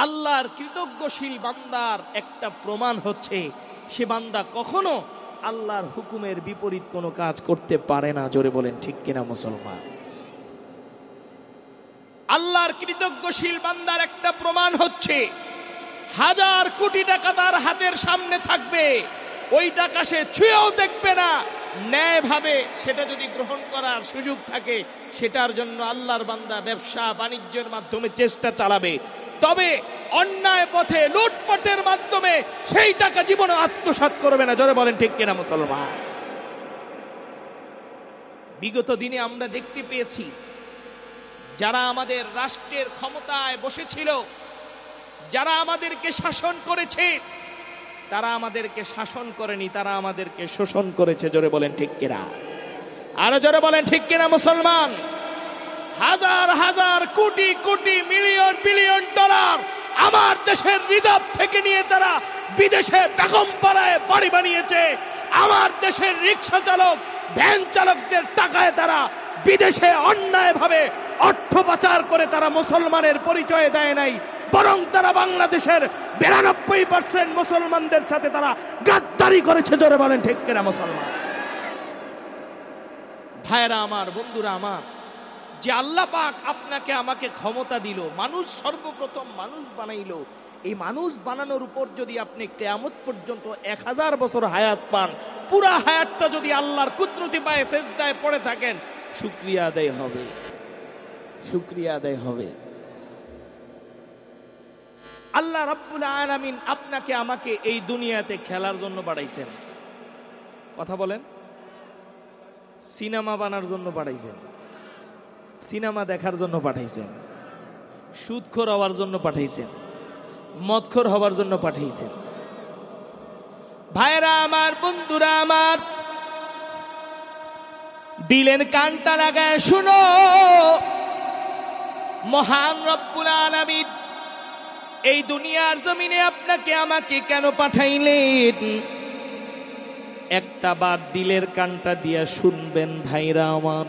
আল্লাহর কৃতজ্ঞশীল বান্দার একটা প্রমাণ হচ্ছে সে বান্দা কখনো আল্লাহর হুকুমের বিপরীত কোনো কাজ করতে পারে না। জোরে বলেন ঠিক কিনা মুসলমান? আল্লাহর কৃতজ্ঞশীল বান্দার একটা প্রমাণ হচ্ছে হাজার কোটি টাকা তার হাতের সামনে থাকবে, ওই টাকা সে ছুঁয়েও দেখবে না। ন্যায়ভাবে সেটা যদি গ্রহণ করার সুযোগ থাকে, সেটার জন্য আল্লাহর বান্দা ব্যবসা বাণিজ্যের মাধ্যমে চেষ্টা চালাবে। তবে অন্যায় পথে লুটপাটের মাধ্যমে সেই টাকা জীবনে আত্মসাৎ করবে না। জোরে বলেন ঠিক কিনা মুসলমান? বিগত দিনে আমরা দেখতে পেয়েছি যারা আমাদের রাষ্ট্রের ক্ষমতায় বসেছিল, যারা আমাদেরকে শাসন করেছে, তারা আমাদেরকে শাসন করেনি, তারা আমাদেরকে শোষণ করেছে। জোরে বলেন ঠিক কিনা? আরো জোরে বলেন ঠিক কিনা মুসলমান? হাজার হাজার crore crore million billion dollar আমার দেশের রিজার্ভ থেকে নিয়ে তারা বিদেশে বেগমপাড়ায় বাড়ি বানিয়েছে। আমার দেশের রিক্সা চালক ভ্যান চালকদের টাকায় তারা বিদেশে অন্যায়ভাবে অর্থ পাচার করে তারা মুসলমানের পরিচয় দেয় নাই, বরং তারা বাংলাদেশের 92% মুসলমানদের সাথে তারা গাদ্দারি করেছে। জোরে বলেন ঠিক কিনা মুসলমান? ভাইরা আমার, বন্ধুরা আমার, যে আল্লাহ পাক আপনাকে আমাকে ক্ষমতা দিল, মানুষ সর্বপ্রথম মানুষ বানাইলো, এই মানুষ বানানোর উপর যদি আপনি কিয়ামত পর্যন্ত 1000 বছর হায়াত পান, পুরা হায়াতটা যদি আল্লাহর কুদরতি পায়ে সিজদায় পড়ে থাকেন, শুকরিয়া আদায় হবে, শুকরিয়া আদায় হবে। আল্লাহ রাব্বুল আলামিন আপনাকে আমাকে এই দুনিয়াতে খেলার জন্য পাঠাইছেন। কথা বলেন? সিনেমা বানার জন্য পাঠাইছেন, সিনেমা দেখার জন্য পাঠাইছেন, সুদখোর হওয়ার জন্য পাঠাইছেন, মদখোর হওয়ার জন্য পাঠাইছেন। ভাইরা আমার, বন্ধুরা আমার, দিলের কানটা লাগায় শুনো, মহান রব্বুল আলামিন এই দুনিয়ার জমিনে আপনাকে আমাকে কেন পাঠাইলেন? একটা বার দিলের কানটা দিয়া শুনবেন ভাইরা আমার।